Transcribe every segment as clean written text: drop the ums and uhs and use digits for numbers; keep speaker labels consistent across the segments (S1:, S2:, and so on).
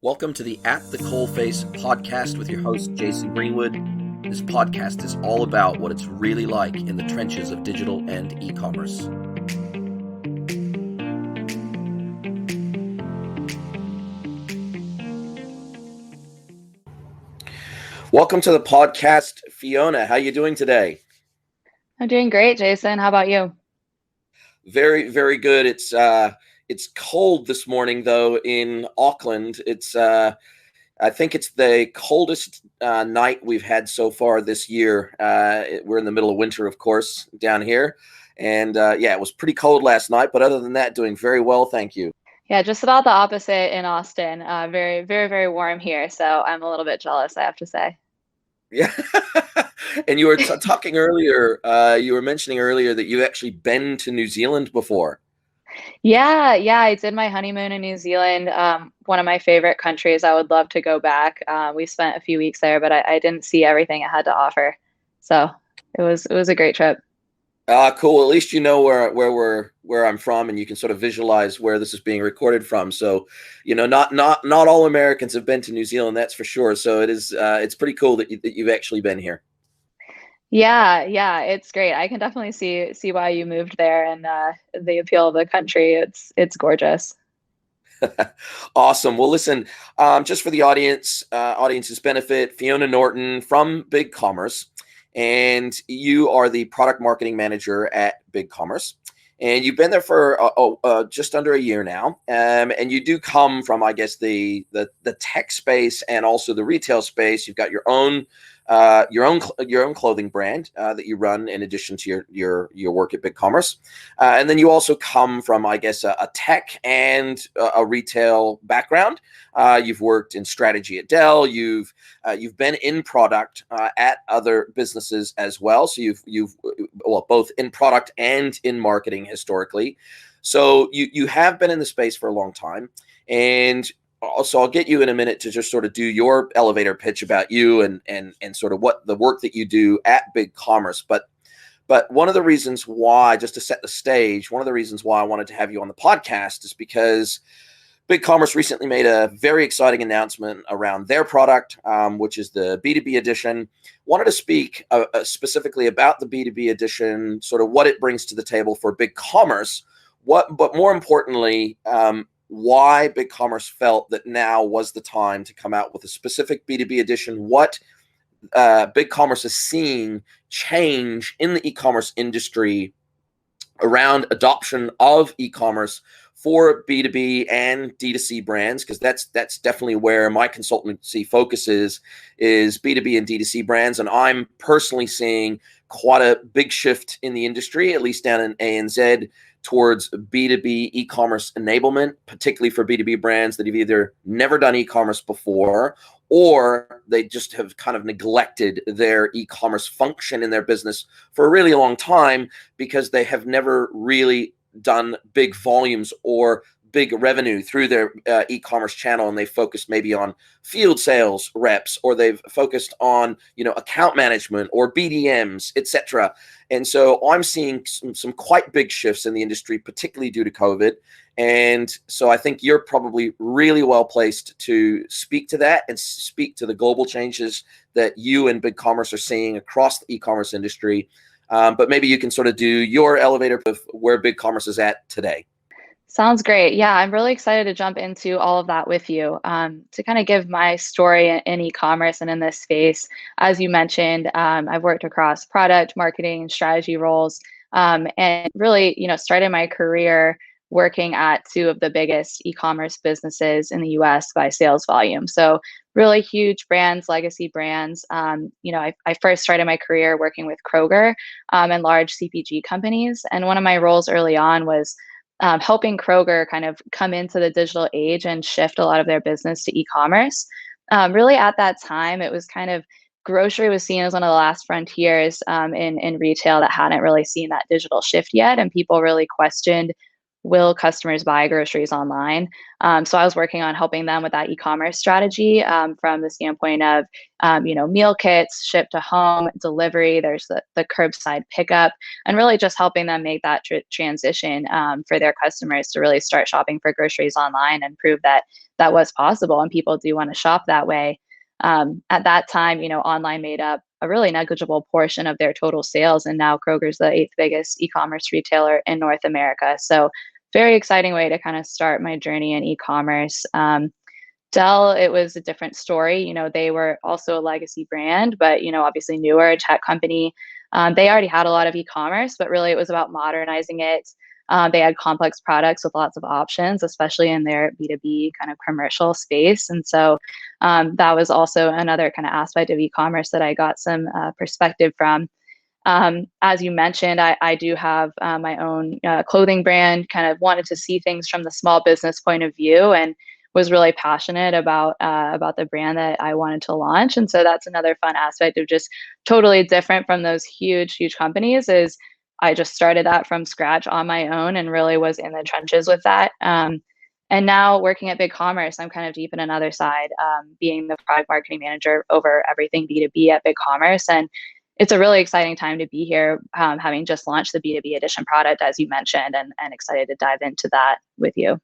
S1: Welcome to the At the Coalface podcast with your host, Jason Greenwood. This podcast is all about what it's really like in the trenches of digital and e-commerce. Welcome to the podcast, Fiona. How are you doing today?
S2: I'm doing great, Jason. How about you?
S1: Very, very good. It's cold this morning, though, in Auckland. I think it's the coldest night we've had so far this year. We're in the middle of winter, of course, down here. And it was pretty cold last night. But other than that, doing very well. Thank you.
S2: Yeah, just about the opposite in Austin. Very, very, very warm here. So I'm a little bit jealous, I have to say.
S1: Yeah. And you were talking earlier, you were mentioning earlier that you've actually been to New Zealand before.
S2: Yeah, I did my honeymoon in New Zealand. One of my favorite countries. I would love to go back. We spent a few weeks there, but I didn't see everything it had to offer. So it was a great trip.
S1: Cool. At least you know where I'm from, and you can sort of visualize where this is being recorded from. So, not all Americans have been to New Zealand, that's for sure. So it's pretty cool that you've actually been here.
S2: Yeah, it's great. I can definitely see why you moved there and the appeal of the country. It's gorgeous.
S1: Awesome. Well, listen, just for the audience's benefit, Fiona Norton from BigCommerce, and you are the product marketing manager at BigCommerce. And you've been there for just under a year now, and you do come from, I guess, the tech space and also the retail space. You've got your own clothing brand that you run in addition to your work at BigCommerce, and then you also come from, I guess, a tech and a retail background. You've worked in strategy at Dell. You've been in product at other businesses as well. So you've both in product and in marketing historically. So you have been in the space for a long time, and so I'll get you in a minute to just sort of do your elevator pitch about you and sort of what the work that you do at BigCommerce. But one of the reasons why, just to set the stage, one of the reasons why I wanted to have you on the podcast is because BigCommerce recently made a very exciting announcement around their product, which is the B2B Edition. Wanted to speak specifically about the B2B Edition, sort of what it brings to the table for BigCommerce, but more importantly, why BigCommerce felt that now was the time to come out with a specific B2B edition, what BigCommerce is seeing change in the e-commerce industry around adoption of e-commerce for B2B and D2C brands, because that's definitely where my consultancy focuses is B2B and D2C brands. And I'm personally seeing quite a big shift in the industry, at least down in ANZ, towards B2B e-commerce enablement, particularly for B2B brands that have either never done e-commerce before or they just have kind of neglected their e-commerce function in their business for a really long time because they have never really done big volumes or big revenue through their e-commerce channel, and they focused maybe on field sales reps, or they've focused on account management or BDMs, etc. And so I'm seeing some quite big shifts in the industry, particularly due to COVID. And so I think you're probably really well placed to speak to that and speak to the global changes that you and BigCommerce are seeing across the e-commerce industry. But maybe you can sort of do your elevator of where BigCommerce is at today.
S2: Sounds great. Yeah, I'm really excited to jump into all of that with you. To kind of give my story in e-commerce and in this space, as you mentioned, I've worked across product, marketing, and strategy roles, and really, started my career working at two of the biggest e-commerce businesses in the U.S. by sales volume. So really huge brands, legacy brands. I first started my career working with Kroger and large CPG companies, and one of my roles early on was helping Kroger kind of come into the digital age and shift a lot of their business to e-commerce. Really at that time, it was kind of grocery was seen as one of the last frontiers in retail that hadn't really seen that digital shift yet. And people really questioned will customers buy groceries online? So I was working on helping them with that e-commerce strategy from the standpoint of, meal kits, ship to home, delivery, there's the curbside pickup, and really just helping them make that transition for their customers to really start shopping for groceries online and prove that that was possible and people do want to shop that way. At that time, online made up a really negligible portion of their total sales, and now Kroger's the eighth biggest e-commerce retailer in North America. So, very exciting way to kind of start my journey in e-commerce. Dell, it was a different story. They were also a legacy brand, but obviously newer, a tech company. They already had a lot of e-commerce, but really it was about modernizing it. They had complex products with lots of options, especially in their B2B kind of commercial space. And so that was also another kind of aspect of e-commerce that I got some perspective from. As you mentioned, I do have my own clothing brand, kind of wanted to see things from the small business point of view and was really passionate about the brand that I wanted to launch. And so that's another fun aspect of just totally different from those huge, huge companies is I just started that from scratch on my own and really was in the trenches with that. And now working at BigCommerce, I'm kind of deep in another side, being the product marketing manager over everything B2B at BigCommerce. And it's a really exciting time to be here, having just launched the B2B Edition product, as you mentioned, and excited to dive into that with you.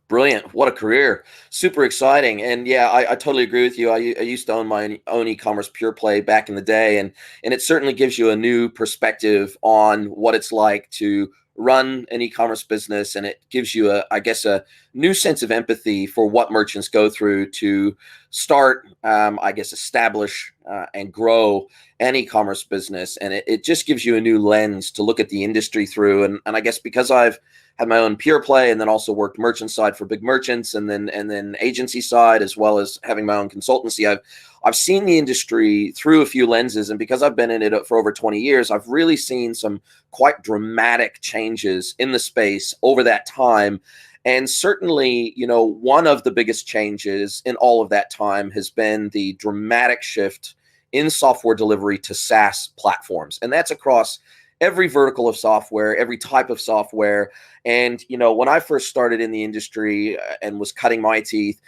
S1: Brilliant. What a career. Super exciting. And yeah, I totally agree with you. I used to own my own e-commerce pure play back in the day. And it certainly gives you a new perspective on what it's like to run an e-commerce business. And it gives you a new sense of empathy for what merchants go through to start, establish and grow an e-commerce business. And it just gives you a new lens to look at the industry through. And I guess because I've had my own pure play and then also worked merchant side for big merchants and then agency side, as well as having my own consultancy, I've seen the industry through a few lenses. And because I've been in it for over 20 years, I've really seen some quite dramatic changes in the space over that time. And certainly, one of the biggest changes in all of that time has been the dramatic shift in software delivery to SaaS platforms. And that's across every vertical of software, every type of software. And, when I first started in the industry and was cutting my teeth,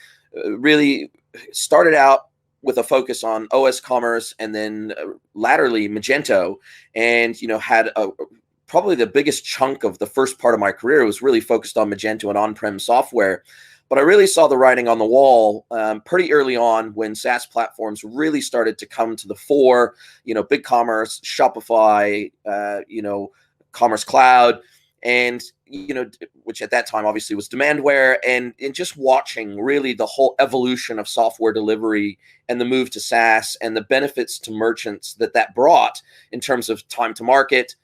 S1: really started out with a focus on OS commerce and then latterly Magento, and, had probably the biggest chunk of the first part of my career was really focused on Magento and on-prem software. But I really saw the writing on the wall pretty early on when SaaS platforms really started to come to the fore. BigCommerce, Shopify, Commerce Cloud, and which at that time obviously was Demandware, and just watching really the whole evolution of software delivery and the move to SaaS and the benefits to merchants that brought in terms of time to market,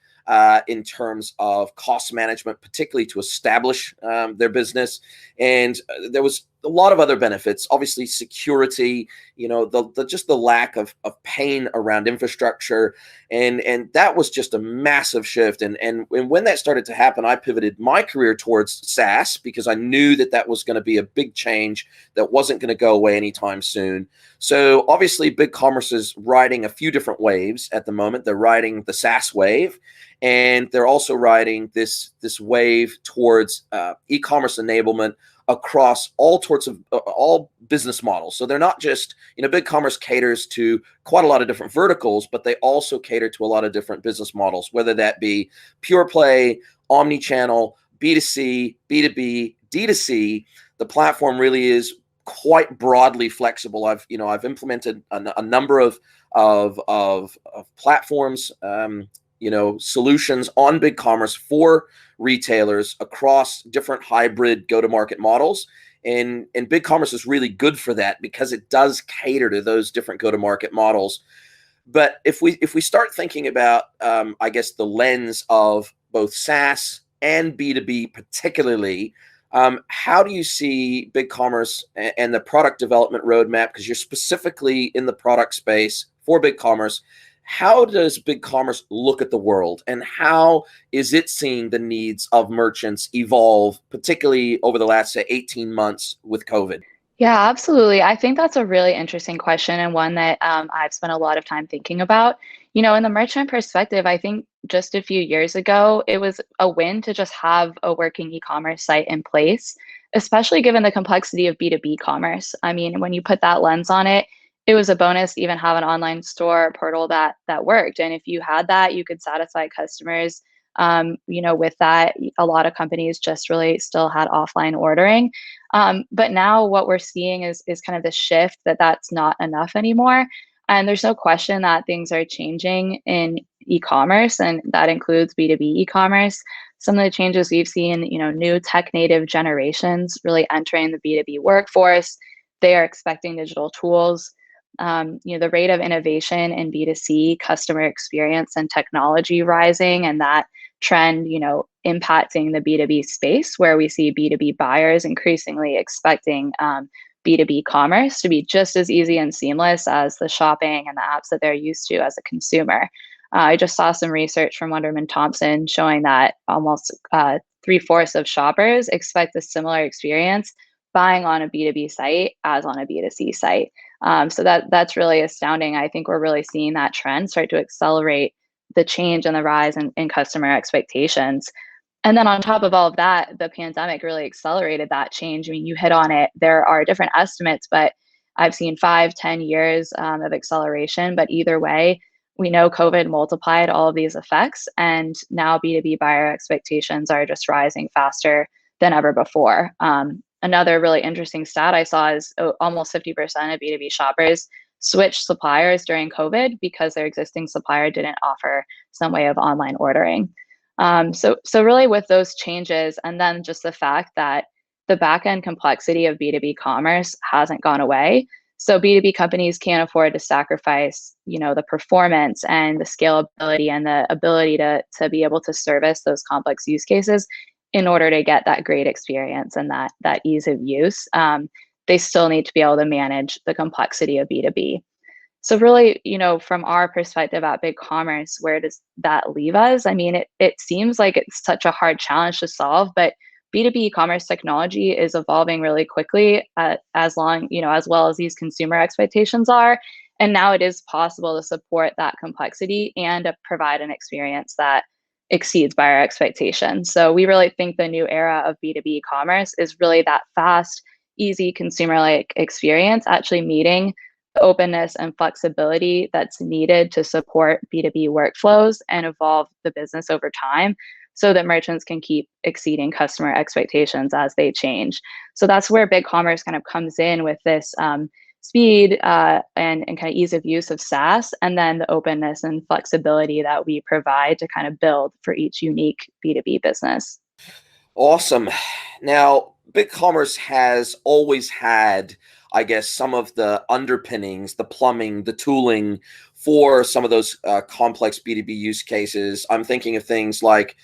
S1: in terms of cost management, particularly to establish their business. And there was a lot of other benefits, obviously security, just the lack of pain around infrastructure. And that was just a massive shift. And when that started to happen, I pivoted my career towards SaaS because I knew that was going to be a big change that wasn't going to go away anytime soon. So obviously BigCommerce is riding a few different waves at the moment. They're riding the SaaS wave, and they're also riding this wave towards e-commerce enablement across all sorts of all business models. So they're not just, BigCommerce caters to quite a lot of different verticals, but they also cater to a lot of different business models, whether that be pure play, omni-channel, B2C, B2B, D2C. The platform really is quite broadly flexible. I've implemented a number of platforms, solutions on BigCommerce for retailers across different hybrid go-to-market models. And BigCommerce is really good for that because it does cater to those different go-to-market models. But if we start thinking about, the lens of both SaaS and B2B particularly, how do you see BigCommerce and the product development roadmap? Because you're specifically in the product space for BigCommerce. How does BigCommerce look at the world, and how is it seeing the needs of merchants evolve, particularly over the last, say, 18 months with COVID?
S2: Yeah, absolutely. I think that's a really interesting question and one that I've spent a lot of time thinking about. In the merchant perspective, I think just a few years ago, it was a win to just have a working e-commerce site in place, especially given the complexity of B2B commerce. I mean, when you put that lens on it, it was a bonus to even have an online store portal that worked. And if you had that, you could satisfy customers. With that, a lot of companies just really still had offline ordering. But now what we're seeing is kind of the shift that that's not enough anymore. And there's no question that things are changing in e-commerce, and that includes B2B e-commerce. Some of the changes we've seen, new tech native generations really entering the B2B workforce. They are expecting digital tools. The rate of innovation in B2C, customer experience and technology rising, and that trend, impacting the B2B space, where we see B2B buyers increasingly expecting B2B commerce to be just as easy and seamless as the shopping and the apps that they're used to as a consumer. I just saw some research from Wunderman Thompson showing that almost 3/4 of shoppers expect a similar experience buying on a B2B site as on a B2C site. So that's really astounding. I think we're really seeing that trend start to accelerate the change and the rise in customer expectations. And then on top of all of that, the pandemic really accelerated that change. I mean, you hit on it. There are different estimates, but I've seen 5, 10 years of acceleration. But either way, we know COVID multiplied all of these effects, and now B2B buyer expectations are just rising faster than ever before. Another really interesting stat I saw is almost 50% of B2B shoppers switched suppliers during COVID because their existing supplier didn't offer some way of online ordering. So really with those changes, and then just the fact that the back-end complexity of B2B commerce hasn't gone away. So B2B companies can't afford to sacrifice, the performance and the scalability and the ability to be able to service those complex use cases in order to get that great experience and that ease of use. They still need to be able to manage the complexity of B2B. So really, from our perspective at BigCommerce, where does that leave us? I mean, it seems like it's such a hard challenge to solve, but B2B commerce technology is evolving really quickly, as well as these consumer expectations are. And now it is possible to support that complexity and to provide an experience that exceeds buyer expectations. So we really think the new era of B2B commerce is really that fast, easy consumer-like experience, actually meeting the openness and flexibility that's needed to support B2B workflows and evolve the business over time so that merchants can keep exceeding customer expectations as they change. So that's where BigCommerce kind of comes in with this speed and kind of ease of use of SaaS, and then the openness and flexibility that we provide to kind of build for each unique B2B business.
S1: Awesome. Now, BigCommerce has always had, I guess, some of the underpinnings, the plumbing, the tooling for some of those complex B2B use cases. I'm thinking of things like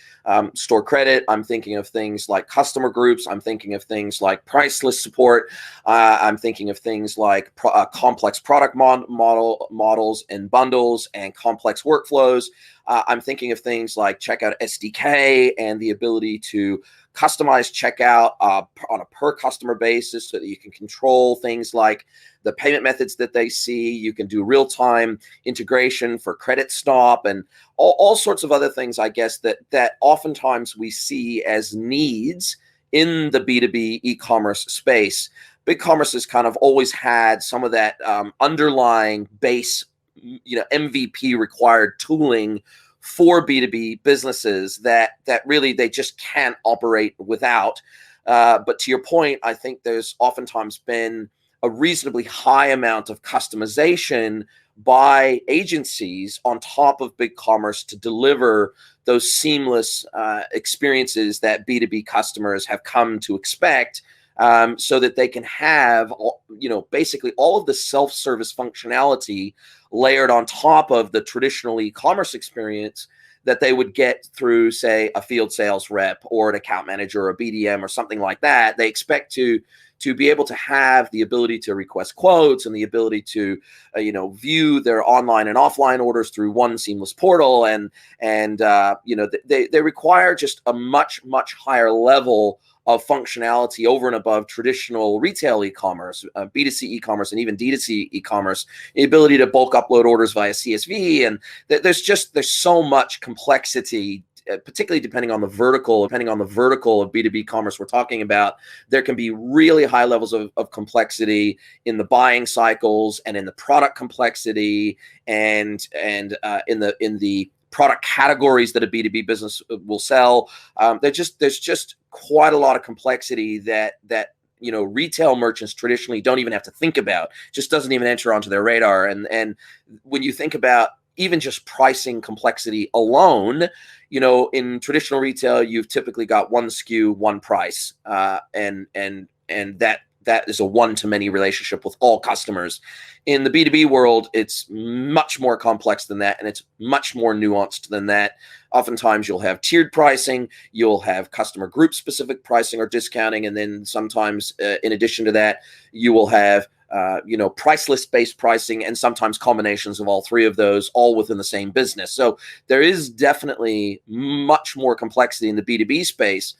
S1: store credit. I'm thinking of things like customer groups. I'm thinking of things like price list support. I'm thinking of things like complex product models and bundles and complex workflows. I'm thinking of things like checkout SDK and the ability to customize checkout on a per customer basis so that you can control things like the payment methods that they see. You can do real-time integration for credit stop and all sorts of other things, I guess, that oftentimes we see as needs in the B2B e-commerce space. BigCommerce has kind of always had some of that underlying base, MVP required tooling for B2B businesses that really they just can't operate without. But to your point, I think there's oftentimes been a reasonably high amount of customization by agencies on top of BigCommerce to deliver those seamless experiences that B2B customers have come to expect, so that they can have, basically all of the self-service functionality layered on top of the traditional e-commerce experience that they would get through, say, a field sales rep or an account manager or a BDM or something like that. They expect to to be able to have the ability to request quotes and the ability to view their online and offline orders through one seamless portal, and they require just a much higher level of functionality over and above traditional retail e-commerce, B2C e-commerce, and even D2C e-commerce. The ability to bulk upload orders via CSV, and there's so much complexity, particularly depending on the vertical of B2B commerce we're talking about. There can be really high levels of complexity in the buying cycles and in the product complexity, and in the product categories that a B2B business will sell. There's just quite a lot of complexity that retail merchants traditionally don't even have to think about. Just doesn't even enter onto their radar. And when you think about even just pricing complexity alone, in traditional retail, you've typically got one SKU, one price, and that is a one-to-many relationship with all customers. In the B2B world, it's much more complex than that, and it's much more nuanced than that. Oftentimes, you'll have tiered pricing, you'll have customer group-specific pricing or discounting, and then sometimes, in addition to that, you will have price list-based pricing, and sometimes combinations of all three of those, all within the same business. So there is definitely much more complexity in the B2B space.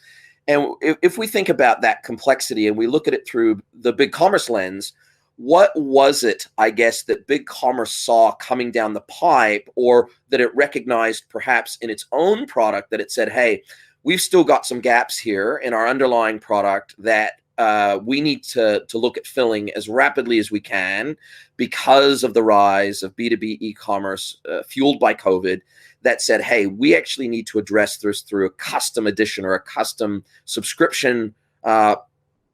S1: And if we think about that complexity and we look at it through the BigCommerce lens, what was it, I guess, that BigCommerce saw coming down the pipe, or that it recognized perhaps in its own product, that it said, hey, we've still got some gaps here in our underlying product that we need to look at filling as rapidly as we can because of the rise of B2B e-commerce fueled by COVID, that said, hey, we actually need to address this through a custom edition or a custom subscription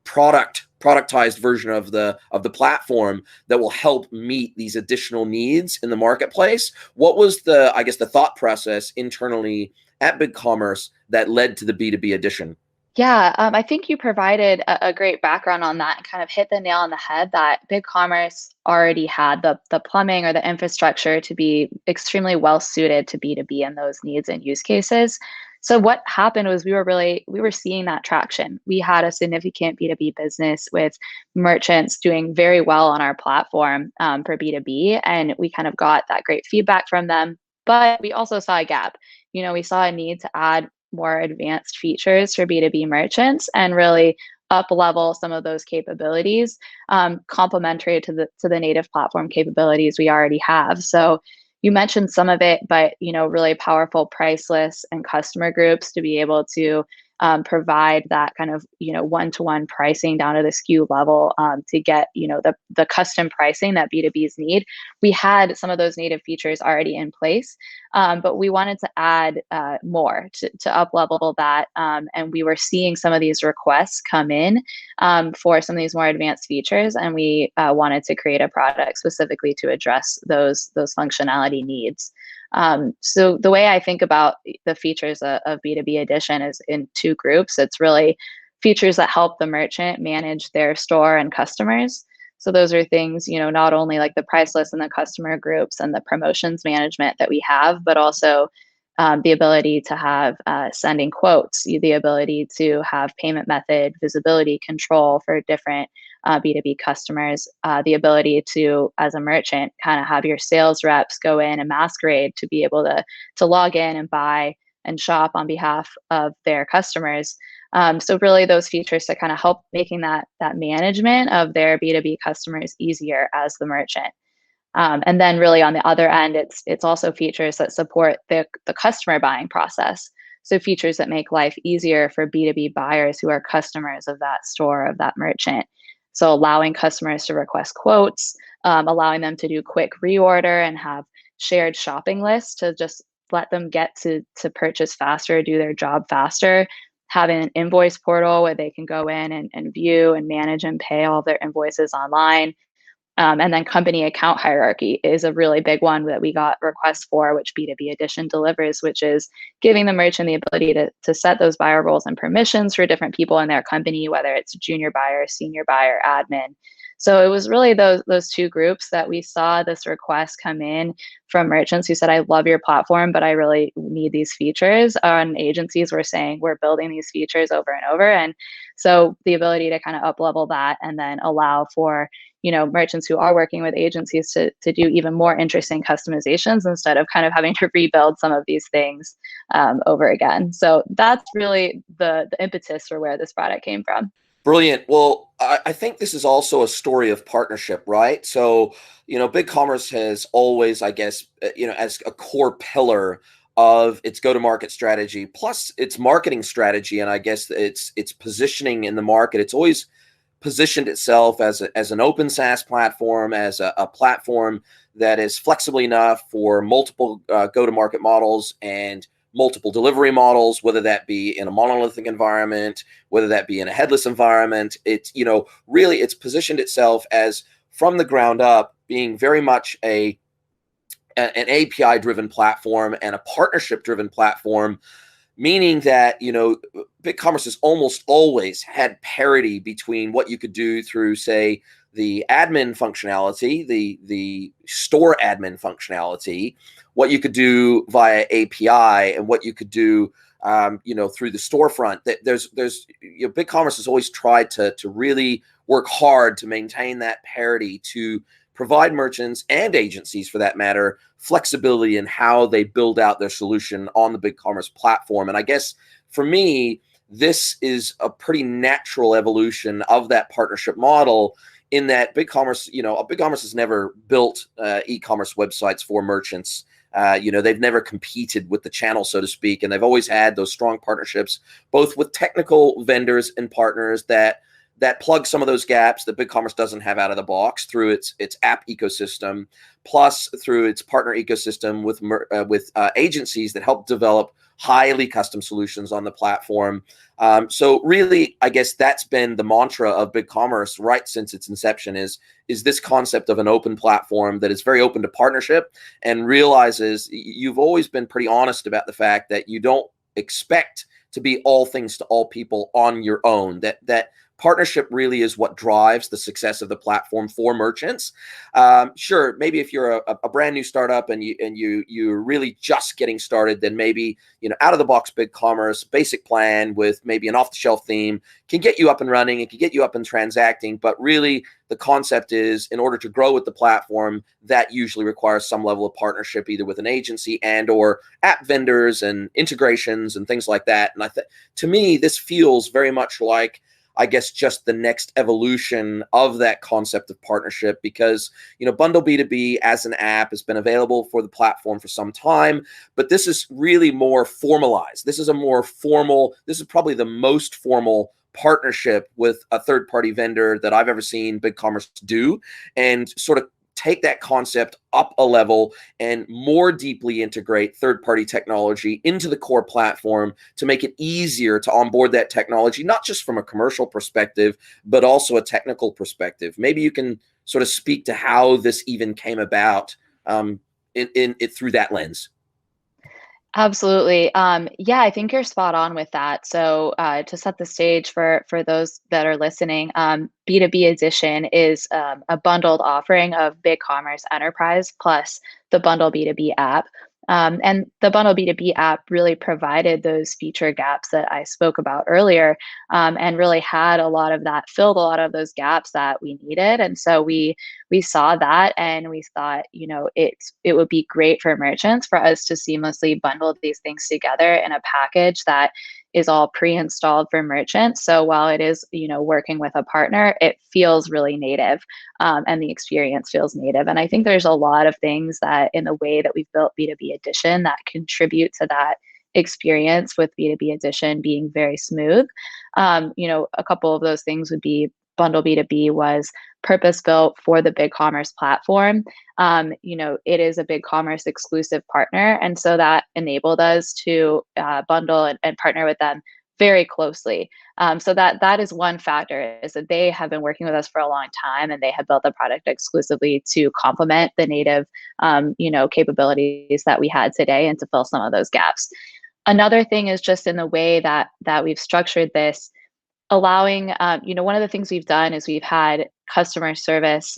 S1: productized version of the platform that will help meet these additional needs in the marketplace? What was the thought process internally at BigCommerce that led to the B2B edition?
S2: Yeah, I think you provided a great background on that and kind of hit the nail on the head that BigCommerce already had the plumbing or the infrastructure to be extremely well suited to B2B and those needs and use cases. So what happened was we were seeing that traction. We had a significant B2B business with merchants doing very well on our platform for B2B, and we kind of got that great feedback from them. But we also saw a gap. We saw a need to add more advanced features for B2B merchants and really up level some of those capabilities, complementary to the native platform capabilities we already have. So you mentioned some of it, but really powerful price lists and customer groups to be able to provide that kind of one-to-one pricing down to the SKU level to get the custom pricing that B2Bs need. We had some of those native features already in place, but we wanted to add more to up level that, and we were seeing some of these requests come in for some of these more advanced features, and we wanted to create a product specifically to address those functionality needs. So the way I think about the features of B2B Edition is in two groups. It's really features that help the merchant manage their store and customers. So those are things, not only like the price list and the customer groups and the promotions management that we have, but also the ability to have sending quotes, the ability to have payment method visibility control for different B2B customers, the ability to, as a merchant, kind of have your sales reps go in and masquerade to be able to log in and buy and shop on behalf of their customers. So really those features to kind of help making that management of their B2B customers easier as the merchant. And then really on the other end, it's also features that support the customer buying process. So features that make life easier for B2B buyers who are customers of that store, of that merchant. So allowing customers to request quotes, allowing them to do quick reorder and have shared shopping lists to just let them get to purchase faster, do their job faster, having an invoice portal where they can go in and view and manage and pay all their invoices online. And then company account hierarchy is a really big one that we got requests for, which B2B Edition delivers, which is giving the merchant the ability to set those buyer roles and permissions for different people in their company, whether it's junior buyer, senior buyer, admin. So it was really those two groups that we saw this request come in from merchants who said, I love your platform, but I really need these features. And agencies were saying, we're building these features over and over. And So the ability to kind of up level that and then allow for, merchants who are working with agencies to do even more interesting customizations instead of kind of having to rebuild some of these things over again. So that's really the impetus for where this product came from.
S1: Brilliant. Well, I think this is also a story of partnership, right? So, BigCommerce has always, I guess, as a core pillar of its go-to-market strategy, plus its marketing strategy, and I guess its positioning in the market. It's always positioned itself as an open SaaS platform, as a platform that is flexible enough for multiple go-to-market models and multiple delivery models, whether that be in a monolithic environment, whether that be in a headless environment. It's, really it's positioned itself as, from the ground up, being very much an API driven platform and a partnership driven platform, meaning that, BigCommerce has almost always had parity between what you could do through, say, the admin functionality, the store admin functionality, what you could do via API, and what you could do, through the storefront. There's BigCommerce has always tried to really work hard to maintain that parity, to provide merchants and agencies, for that matter, flexibility in how they build out their solution on the BigCommerce platform. And I guess for me, this is a pretty natural evolution of that partnership model, in that BigCommerce has never built e-commerce websites for merchants. They've never competed with the channel, so to speak, and they've always had those strong partnerships, both with technical vendors and partners that plug some of those gaps that BigCommerce doesn't have out of the box through its app ecosystem, plus through its partner ecosystem with agencies that help develop highly custom solutions on the platform. So really, I guess that's been the mantra of BigCommerce right since its inception, is this concept of an open platform that is very open to partnership, and realizes you've always been pretty honest about the fact that you don't expect to be all things to all people on your own, that partnership really is what drives the success of the platform for merchants. Sure, maybe if you're a brand new startup and you're really just getting started, then maybe out of the box BigCommerce basic plan with maybe an off the shelf theme can get you up and running. It can get you up and transacting. But really, the concept is, in order to grow with the platform, that usually requires some level of partnership, either with an agency and or app vendors and integrations and things like that. And to me, this feels very much like, I guess, just the next evolution of that concept of partnership, because, Bundle B2B as an app has been available for the platform for some time, but this is really more formalized. This is probably the most formal partnership with a third-party vendor that I've ever seen BigCommerce do, and sort of take that concept up a level and more deeply integrate third-party technology into the core platform to make it easier to onboard that technology, not just from a commercial perspective, but also a technical perspective. Maybe you can sort of speak to how this even came about in it through that lens.
S2: Absolutely. Yeah, I think you're spot on with that. So to set the stage for those that are listening, B2B Edition is a bundled offering of BigCommerce Enterprise plus the Bundle B2B app. And the Bundle B2B app really provided those feature gaps that I spoke about earlier, and really had filled a lot of those gaps that we needed. And so we saw that, and we thought, it would be great for merchants for us to seamlessly bundle these things together in a package that is all pre-installed for merchants. So while it is, working with a partner, it feels really native, and the experience feels native. And I think there's a lot of things that in the way that we've built B2B Edition that contribute to that experience, with B2B Edition being very smooth. A couple of those things would be, Bundle B2B was purpose built for the BigCommerce platform. It is a BigCommerce exclusive partner, and so that enabled us to bundle and partner with them very closely. So that is one factor, is that they have been working with us for a long time, and they have built the product exclusively to complement the native, capabilities that we had today, and to fill some of those gaps. Another thing is just in the way that we've structured this, allowing, one of the things we've done is we've had customer service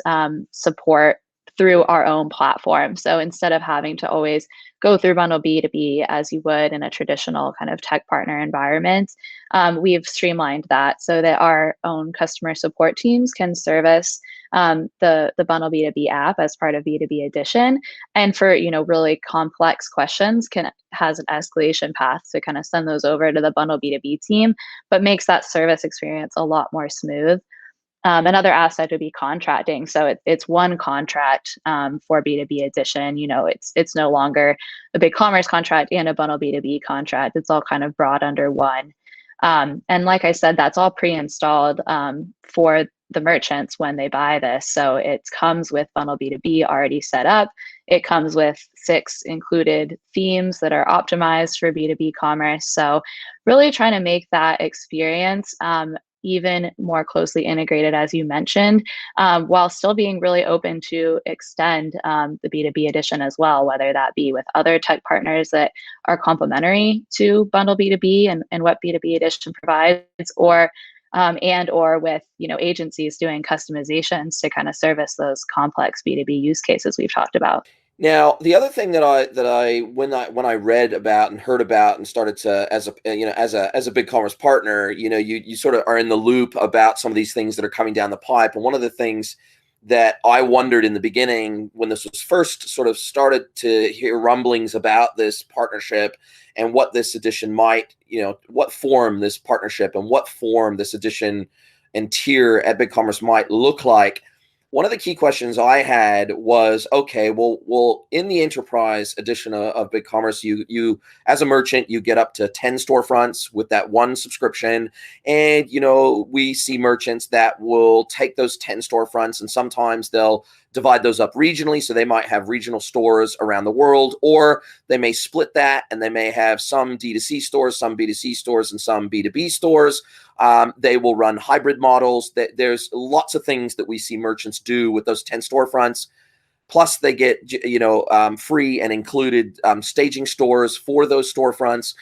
S2: support through our own platform. So instead of having to always go through Bundle B2B as you would in a traditional kind of tech partner environment, we've streamlined that so that our own customer support teams can service the Bundle B2B app as part of B2B Edition. And for, really complex questions has an escalation path to kind of send those over to the Bundle B2B team, but makes that service experience a lot more smooth. Another aspect would be contracting. So it's one contract for B2B Edition. It's no longer a BigCommerce contract and a Bundle B2B contract. It's all kind of brought under one. And like I said, that's all pre-installed for the merchants when they buy this. So it comes with Bundle B2B already set up. It comes with 6 included themes that are optimized for B2B commerce. So really trying to make that experience even more closely integrated, as you mentioned, while still being really open to extend the B2B edition as well, whether that be with other tech partners that are complementary to Bundle B2B and what B2B edition provides, or with agencies doing customizations to kind of service those complex B2B use cases we've talked about.
S1: Now, the other thing that I when I read about and heard about and started to as a BigCommerce partner, you sort of are in the loop about some of these things that are coming down the pipe. And one of the things that I wondered in the beginning when this was first sort of started to hear rumblings about this partnership and what this edition might, what form this partnership and what form this edition and tier at BigCommerce might look like. One of the key questions I had was, okay, well, in the enterprise edition of BigCommerce, you as a merchant, you get up to 10 storefronts with that one subscription. And, we see merchants that will take those 10 storefronts and sometimes they'll divide those up regionally. So they might have regional stores around the world, or they may split that and they may have some D2C stores, some B2C stores, and some B2B stores. They will run hybrid models. There's lots of things that we see merchants do with those 10 storefronts. Plus, they get free and included staging stores for those storefronts,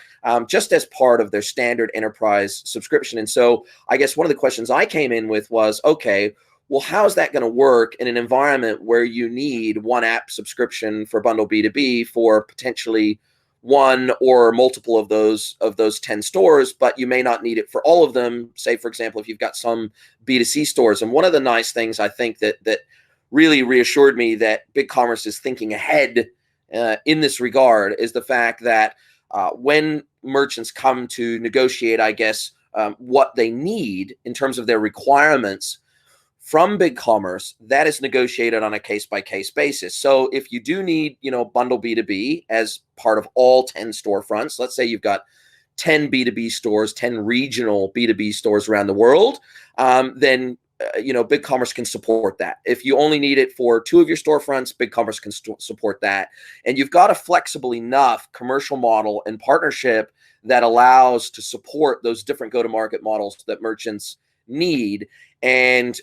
S1: just as part of their standard enterprise subscription. And so, I guess one of the questions I came in with was, okay, well, how's that going to work in an environment where you need one app subscription for Bundle B2B for potentially one or multiple of those 10 stores, but you may not need it for all of them. Say, for example, if you've got some B2C stores. And one of the nice things I think that really reassured me that BigCommerce is thinking ahead in this regard is the fact that when merchants come to negotiate, I guess, what they need in terms of their requirements from BigCommerce, that is negotiated on a case-by-case basis. So if you do need, Bundle B2B as part of all 10 storefronts, let's say you've got 10 B2B stores, 10 regional B2B stores around the world, then BigCommerce can support that. If you only need it for 2 of your storefronts, BigCommerce can support that. And you've got a flexible enough commercial model and partnership that allows to support those different go-to-market models that merchants need. And,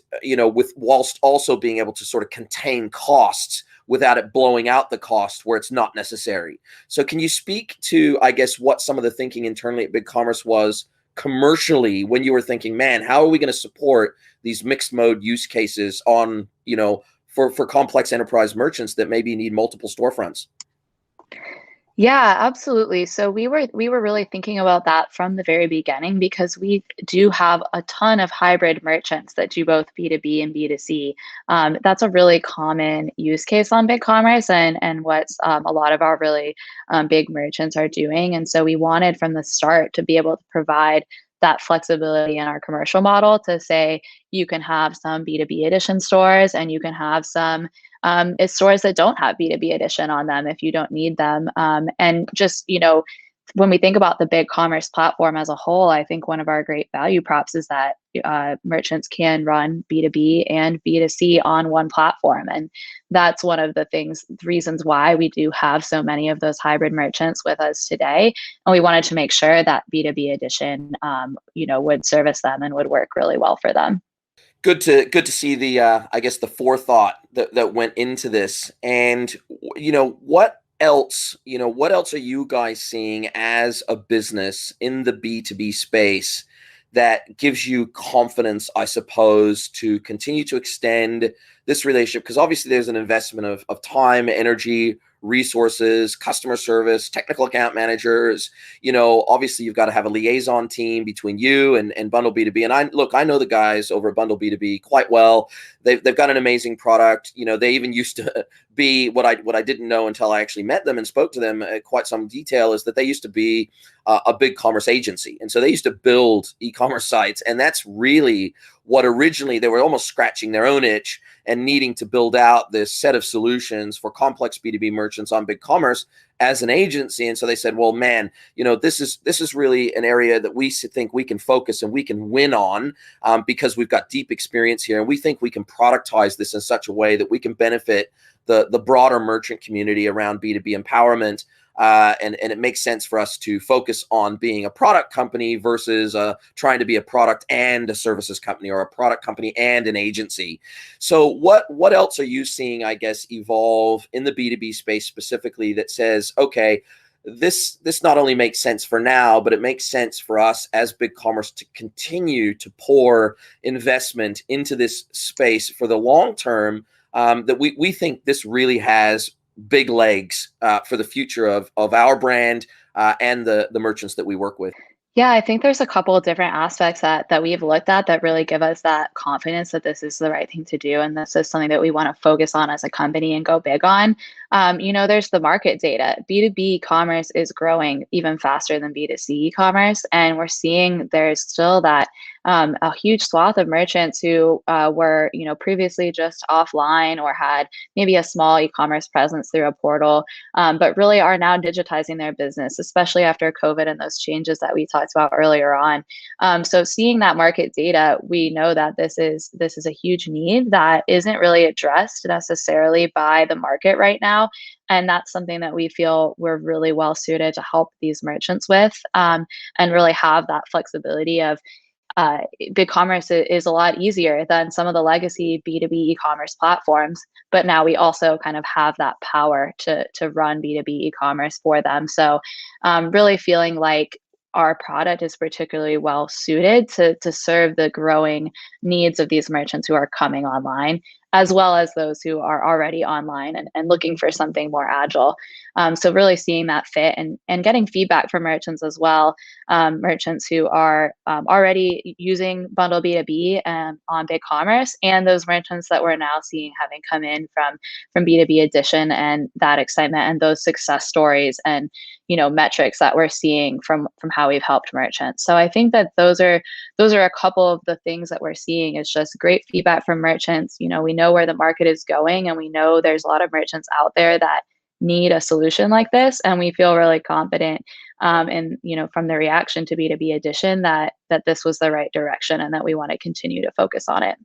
S1: whilst also being able to sort of contain costs without it blowing out the cost where it's not necessary. So can you speak to, I guess, what some of the thinking internally at BigCommerce was commercially when you were thinking, man, how are we going to support these mixed mode use cases on, for complex enterprise merchants that maybe need multiple storefronts?
S2: Yeah, absolutely. So we were really thinking about that from the very beginning because we do have a ton of hybrid merchants that do both B2B and B2C. That's a really common use case on BigCommerce and what a lot of our really big merchants are doing. And so we wanted from the start to be able to provide that flexibility in our commercial model to say you can have some B2B edition stores and you can have some stores that don't have B2B edition on them if you don't need them. And just, when we think about the BigCommerce platform as a whole, I think one of our great value props is that merchants can run B2B and B2C on one platform. And that's one of the reasons why we do have so many of those hybrid merchants with us today. And we wanted to make sure that B2B edition, would service them and would work really well for them.
S1: Good to see the I guess the forethought that went into this. And what else are you guys seeing as a business in the B2B space that gives you confidence, I suppose, to continue to extend this relationship? Because obviously there's an investment of time, energy, resources, customer service, technical account managers. Obviously you've got to have a liaison team between you and Bundle B2B. And I know the guys over at Bundle B2B quite well. They've got an amazing product. They even used to be what I didn't know until I actually met them and spoke to them at quite some detail, is that they used to be a BigCommerce agency. And so they used to build e-commerce sites. And that's really what originally they were almost scratching their own itch and needing to build out this set of solutions for complex B2B merchants on BigCommerce as an agency. And so they said, well, man, this is really an area that we think we can focus and we can win on, because we've got deep experience here. And we think we can productize this in such a way that we can benefit the broader merchant community around B2B empowerment. And it makes sense for us to focus on being a product company versus trying to be a product and a services company, or a product company and an agency. So what else are you seeing, I guess, evolve in the B2B space specifically that says, okay, this not only makes sense for now, but it makes sense for us as BigCommerce to continue to pour investment into this space for the long term, that we think this really has big legs for the future of our brand and the merchants that we work with?
S2: Yeah, I think there's a couple of different aspects that we've looked at that really give us that confidence that this is the right thing to do, and this is something that we want to focus on as a company and go big on. There's the market data. B2B commerce is growing even faster than B2C e-commerce, and we're seeing there's still that a huge swath of merchants who were, previously just offline or had maybe a small e-commerce presence through a portal, but really are now digitizing their business, especially after COVID and those changes that we talked about earlier on. So seeing that market data, we know that this is a huge need that isn't really addressed necessarily by the market right now. And that's something that we feel we're really well suited to help these merchants with, and really have that flexibility of BigCommerce is a lot easier than some of the legacy B2B e-commerce platforms, but now we also kind of have that power to run B2B e-commerce for them. So really feeling like our product is particularly well suited to serve the growing needs of these merchants who are coming online, as well as those who are already online and looking for something more agile. So really seeing that fit and getting feedback from merchants as well, merchants who are already using Bundle B2B on BigCommerce, and those merchants that we're now seeing having come in from B2B Edition, and that excitement and those success stories and metrics that we're seeing from how we've helped merchants. So I think that those are a couple of the things that we're seeing is just great feedback from merchants. We know where the market is going, and we know there's a lot of merchants out there that need a solution like this, and we feel really confident in from the reaction to B2B Edition that this was the right direction and that we want to continue to focus on it.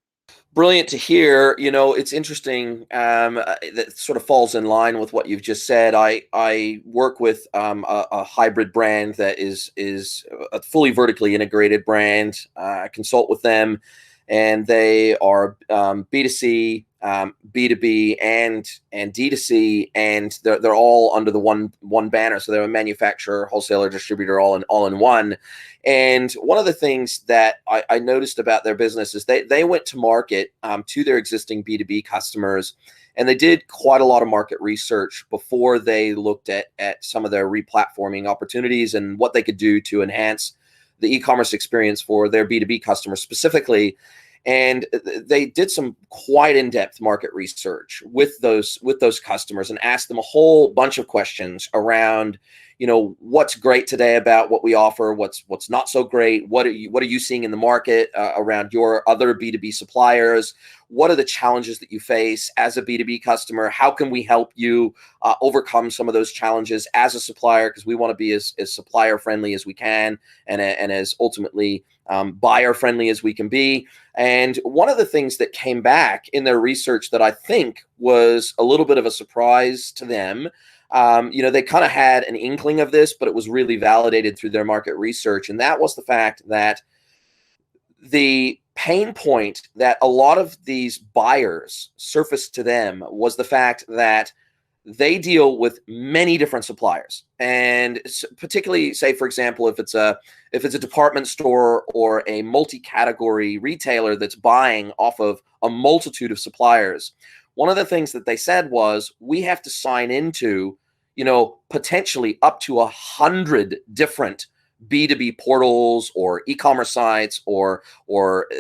S1: Brilliant to hear. It's interesting. That sort of falls in line with what you've just said. I work with a hybrid brand that is a fully vertically integrated brand. I consult with them, and they are B2C, B2B, and D2C, and they're all under the one banner. So they're a manufacturer, wholesaler, distributor, all in one. And one of the things that I noticed about their business is they went to market to their existing B2B customers, and they did quite a lot of market research before they looked at some of their replatforming opportunities and what they could do to enhance the e-commerce experience for their B2B customers specifically. And they did some quite in-depth market research with those customers and asked them a whole bunch of questions around, what's great today about what we offer, what's not so great, what are you seeing in the market around your other B2B suppliers, what are the challenges that you face as a B2B customer, how can we help you overcome some of those challenges as a supplier, because we want to be as supplier friendly as we can, and as ultimately buyer friendly as we can be. And one of the things that came back in their research that I think was a little bit of a surprise to them, they kind of had an inkling of this, but it was really validated through their market research. And that was the fact that the pain point that a lot of these buyers surfaced to them was the fact that they deal with many different suppliers, and particularly, say for example, if it's a department store or a multi-category retailer that's buying off of a multitude of suppliers, one of the things that they said was, we have to sign into, potentially up to 100 different B2B portals or e-commerce sites, or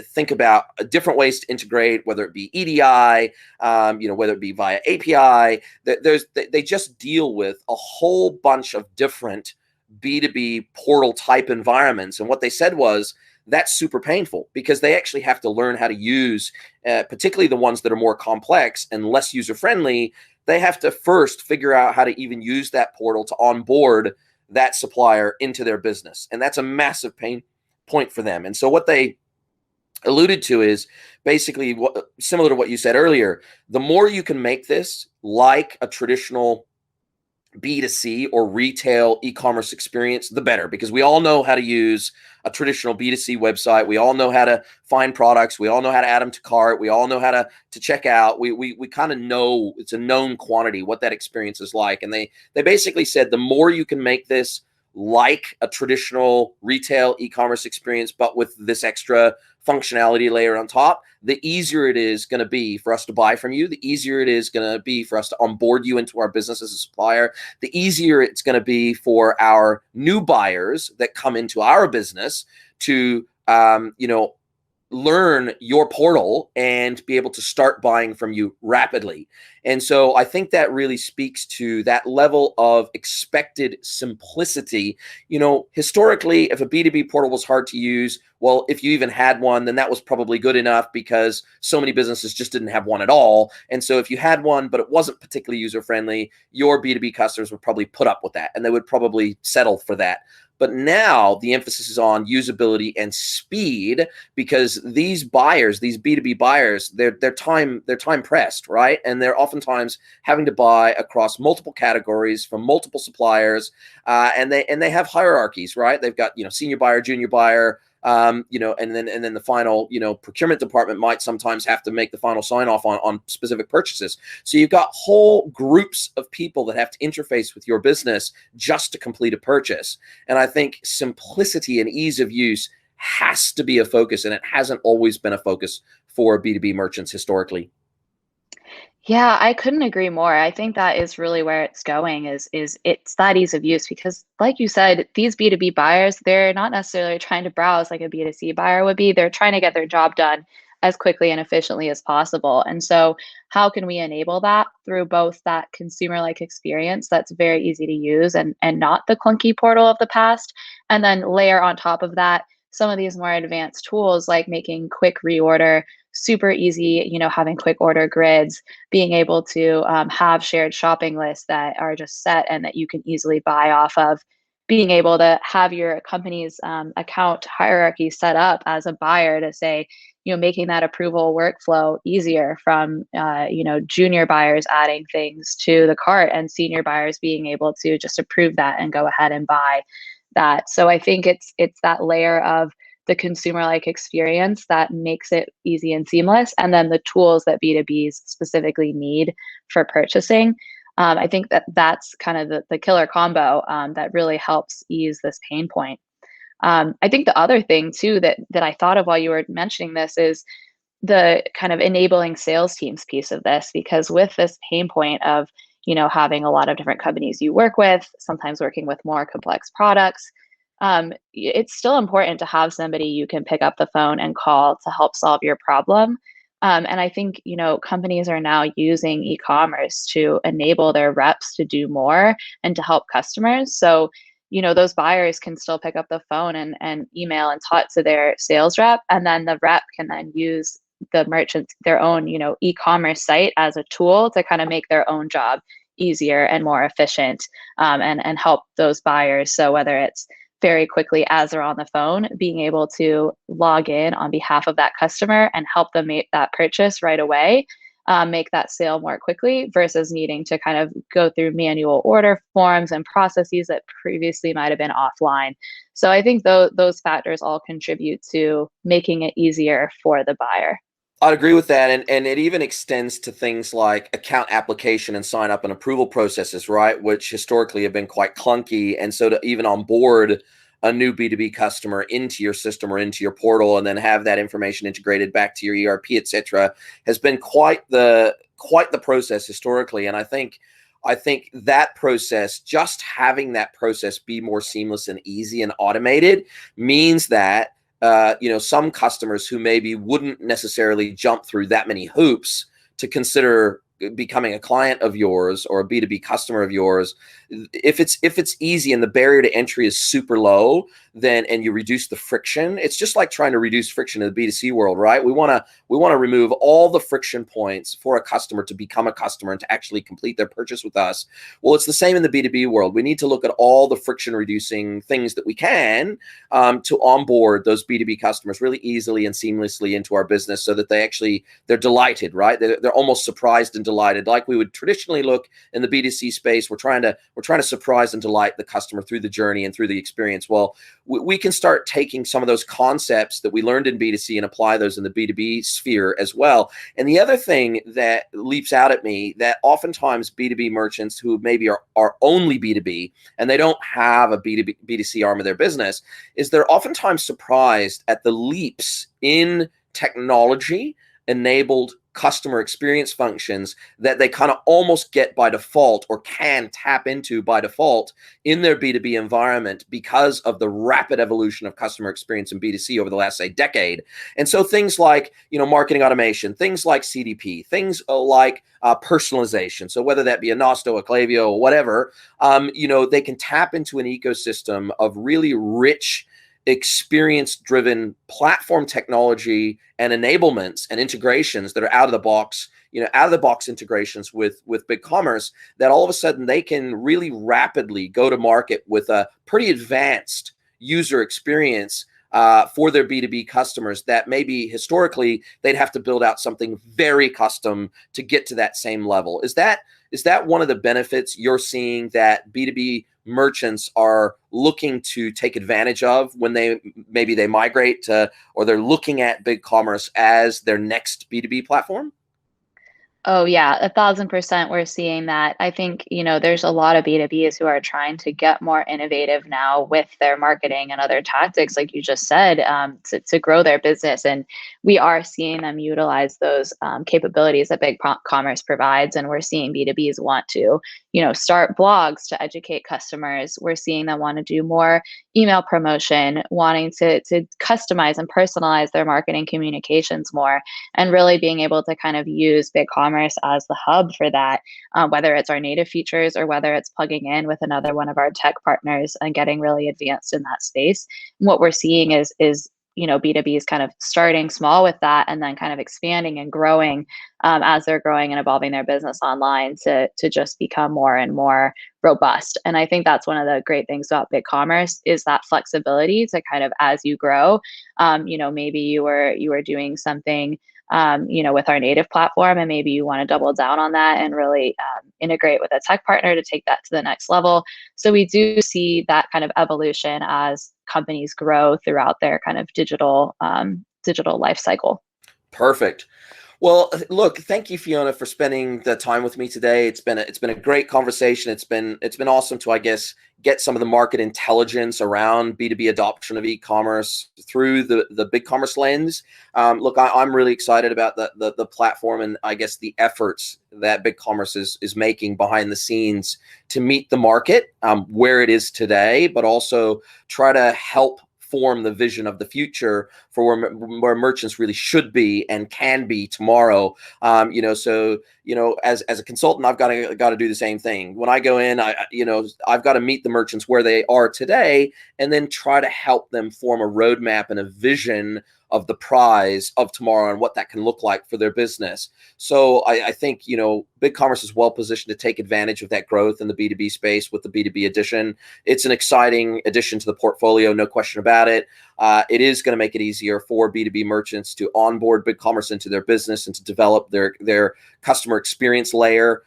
S1: think about different ways to integrate, whether it be EDI, whether it be via API. They just deal with a whole bunch of different B2B portal type environments. And what they said was, that's super painful, because they actually have to learn how to use, particularly the ones that are more complex and less user-friendly. They have to first figure out how to even use that portal to onboard that supplier into their business. And that's a massive pain point for them. And so what they alluded to is basically similar to what you said earlier. The more you can make this like a traditional B2C or retail e-commerce experience, the better, because we all know how to use a traditional B2C website. We all know how to find products. We all know how to add them to cart. We all know how to check out. We kind of know, it's a known quantity what that experience is like. And they basically said, the more you can make this like a traditional retail e-commerce experience, but with this extra functionality layer on top, the easier it is going to be for us to buy from you, the easier it is going to be for us to onboard you into our business as a supplier, the easier it's going to be for our new buyers that come into our business to, learn your portal and be able to start buying from you rapidly. And so I think that really speaks to that level of expected simplicity. Historically, if a B2B portal was hard to use, well, if you even had one, then that was probably good enough, because so many businesses just didn't have one at all. And so if you had one, but it wasn't particularly user-friendly, your B2B customers would probably put up with that, and they would probably settle for that. But now the emphasis is on usability and speed, because these buyers, these B2B buyers, they're time pressed, right? And they're oftentimes having to buy across multiple categories from multiple suppliers, and they have hierarchies, right? They've got senior buyer, junior buyer, and then the final procurement department might sometimes have to make the final sign off on specific purchases. So you've got whole groups of people that have to interface with your business just to complete a purchase. And I think simplicity and ease of use has to be a focus, and it hasn't always been a focus for B2B merchants historically.
S2: Yeah, I couldn't agree more. I think that is really where it's going, is it's that ease of use, because like you said, these B2B buyers, they're not necessarily trying to browse like a B2C buyer would be. They're trying to get their job done as quickly and efficiently as possible. And so how can we enable that through both that consumer-like experience that's very easy to use and not the clunky portal of the past, and then layer on top of that some of these more advanced tools like making quick reorder super easy, having quick order grids, being able to have shared shopping lists that are just set and that you can easily buy off of, being able to have your company's account hierarchy set up as a buyer to say, making that approval workflow easier from, junior buyers adding things to the cart and senior buyers being able to just approve that and go ahead and buy that. So I think it's that layer of the consumer-like experience that makes it easy and seamless, and then the tools that B2Bs specifically need for purchasing. I think that's kind of the killer combo that really helps ease this pain point. I think the other thing too that I thought of while you were mentioning this is the kind of enabling sales teams piece of this, because with this pain point of having a lot of different companies you work with, sometimes working with more complex products, it's still important to have somebody you can pick up the phone and call to help solve your problem. And I think, companies are now using e-commerce to enable their reps to do more and to help customers. So, those buyers can still pick up the phone and email and talk to their sales rep, and then the rep can then use the merchant, their own, e-commerce site as a tool to kind of make their own job easier and more efficient, and help those buyers. So whether it's very quickly as they're on the phone, being able to log in on behalf of that customer and help them make that purchase right away, make that sale more quickly, versus needing to kind of go through manual order forms and processes that previously might have been offline. So I think those factors all contribute to making it easier for the buyer.
S1: I'd agree with that. And it even extends to things like account application and sign up and approval processes, right? Which historically have been quite clunky. And so to even onboard a new B2B customer into your system or into your portal and then have that information integrated back to your ERP, et cetera, has been quite the process historically. And I think that process, just having that process be more seamless and easy and automated, means that some customers who maybe wouldn't necessarily jump through that many hoops to consider becoming a client of yours or a B2B customer of yours, if it's easy and the barrier to entry is super low, then and you reduce the friction, it's just like trying to reduce friction in the B2C world, right? We want to remove all the friction points for a customer to become a customer and to actually complete their purchase with us. Well, it's the same in the B2B world. We need to look at all the friction reducing things that we can to onboard those B2B customers really easily and seamlessly into our business so that they're delighted, right? They're almost surprised and delighted, like we would traditionally look in the B2C space. We're trying to surprise and delight the customer through the journey and through the experience. Well, we can start taking some of those concepts that we learned in B2C and apply those in the B2B sphere as well. And the other thing that leaps out at me, that oftentimes B2B merchants who maybe are only B2B and they don't have a B2C arm of their business, is they're oftentimes surprised at the leaps in technology enabled customer experience functions that they kind of almost get by default or can tap into by default in their B2B environment because of the rapid evolution of customer experience in B2C over the last, say, decade. And so things like, marketing automation, things like CDP, things like personalization. So whether that be a Nosto, a Klaviyo, or whatever, they can tap into an ecosystem of really rich experience-driven platform technology and enablements and integrations that are out of the box integrations with BigCommerce, that all of a sudden they can really rapidly go to market with a pretty advanced user experience for their B2B customers that maybe historically they'd have to build out something very custom to get to that same level. Is that one of the benefits you're seeing that B2B merchants are looking to take advantage of when they migrate to, or they're looking at BigCommerce as their next B2B platform?
S2: Oh yeah, 1,000% we're seeing that. I think, there's a lot of B2Bs who are trying to get more innovative now with their marketing and other tactics, like you just said, to grow their business. And we are seeing them utilize those capabilities that BigCommerce provides. And we're seeing B2Bs want to, start blogs to educate customers. We're seeing them want to do more email promotion, wanting to customize and personalize their marketing communications more, and really being able to kind of use BigCommerce as the hub for that, whether it's our native features or whether it's plugging in with another one of our tech partners and getting really advanced in that space. And what we're seeing is B2B is kind of starting small with that and then kind of expanding and growing as they're growing and evolving their business online to just become more and more robust. And I think that's one of the great things about BigCommerce is that flexibility to kind of, as you grow, maybe you were doing something with our native platform, and maybe you want to double down on that and really integrate with a tech partner to take that to the next level. So we do see that kind of evolution as companies grow throughout their kind of digital life cycle.
S1: Perfect. Well, look, thank you, Fiona, for spending the time with me today. It's been a great conversation. It's been awesome to, I guess, get some of the market intelligence around B2B adoption of e-commerce through the BigCommerce lens. Look, I'm really excited about the platform and I guess the efforts that BigCommerce is making behind the scenes to meet the market where it is today, but also try to help form the vision of the future for where merchants really should be and can be tomorrow. So as a consultant, I've got to do the same thing. When I go in, I've got to meet the merchants where they are today, and then try to help them form a roadmap and a vision of the prize of tomorrow and what that can look like for their business. So I think, BigCommerce is well positioned to take advantage of that growth in the B2B space with the B2B Edition. It's an exciting addition to the portfolio, no question about it. It is going to make it easier for B2B merchants to onboard BigCommerce into their business and to develop their customer experience layer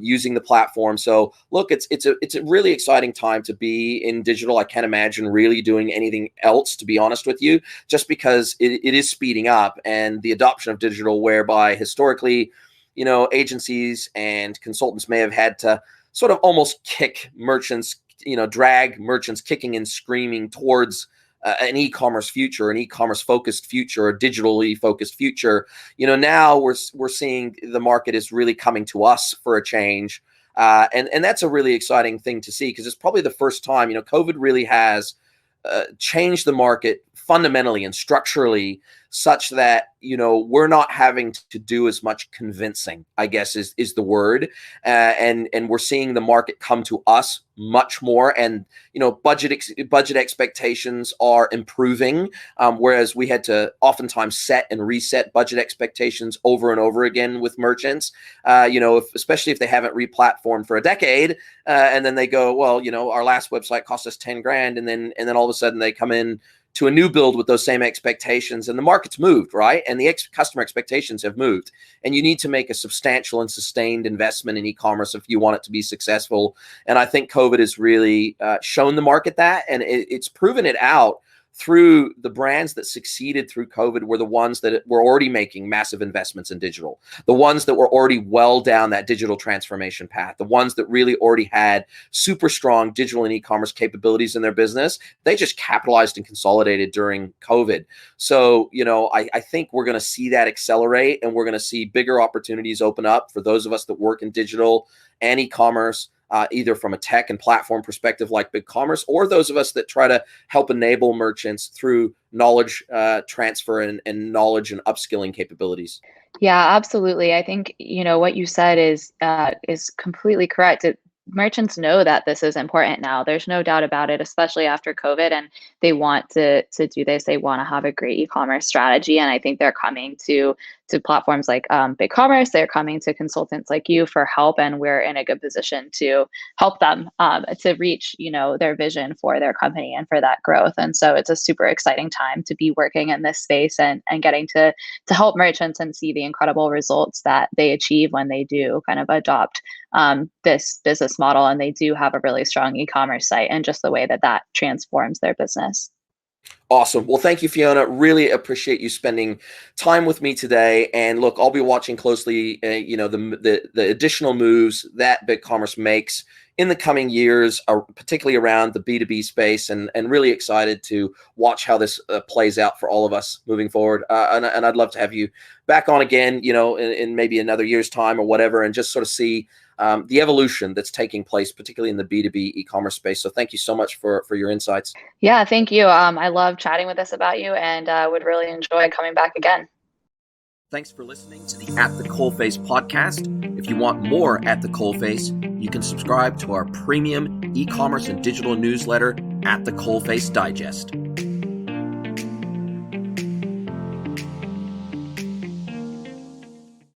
S1: using the platform. So look, it's a really exciting time to be in digital. I can't imagine really doing anything else, to be honest with you, just because it is speeding up, and the adoption of digital, whereby historically, agencies and consultants may have had to sort of almost kick merchants, drag merchants kicking and screaming towards an e-commerce future, an e-commerce focused future, a digitally focused future. Now we're seeing the market is really coming to us for a change. And that's a really exciting thing to see, because it's probably the first time, COVID really has changed the market fundamentally and structurally, such that we're not having to do as much convincing, I guess is the word, and we're seeing the market come to us much more, and budget expectations are improving, whereas we had to oftentimes set and reset budget expectations over and over again with merchants, especially if they haven't replatformed for a decade, and then they go, well, our last website cost us 10 grand, and then all of a sudden they come in to a new build with those same expectations, and the market's moved, right? And the customer expectations have moved, and you need to make a substantial and sustained investment in e-commerce if you want it to be successful. And I think COVID has really shown the market that, and it's proven it out through the brands that succeeded through COVID were the ones that were already making massive investments in digital, the ones that were already well down that digital transformation path, the ones that really already had super strong digital and e-commerce capabilities in their business. They just capitalized and consolidated during COVID. So, I think we're going to see that accelerate, and we're going to see bigger opportunities open up for those of us that work in digital and e-commerce, either from a tech and platform perspective like BigCommerce, or those of us that try to help enable merchants through knowledge transfer and knowledge and upskilling capabilities.
S2: Yeah, absolutely. I think, what you said is completely correct. Merchants know that this is important now. There's no doubt about it, especially after COVID, and they want to do this. They want to have a great e-commerce strategy, and I think they're coming to platforms like BigCommerce. They're coming to consultants like you for help, and we're in a good position to help them to reach their vision for their company and for that growth. And so it's a super exciting time to be working in this space and getting to help merchants and see the incredible results that they achieve when they do kind of adopt this business model, and they do have a really strong e-commerce site, and just the way that transforms their business.
S1: Awesome. Well, thank you, Fiona. Really appreciate you spending time with me today. And look, I'll be watching closely, the additional moves that BigCommerce makes in the coming years, particularly around the B2B space, and really excited to watch how this plays out for all of us moving forward. And I'd love to have you back on again, in maybe another year's time or whatever, and just sort of see the evolution that's taking place, particularly in the B2B e-commerce space. So thank you so much for your insights.
S2: Yeah, thank you. I love chatting with us about you, and would really enjoy coming back again.
S1: Thanks for listening to the At the Coalface podcast. If you want more At the Coalface, you can subscribe to our premium e-commerce and digital newsletter, At the Coalface Digest.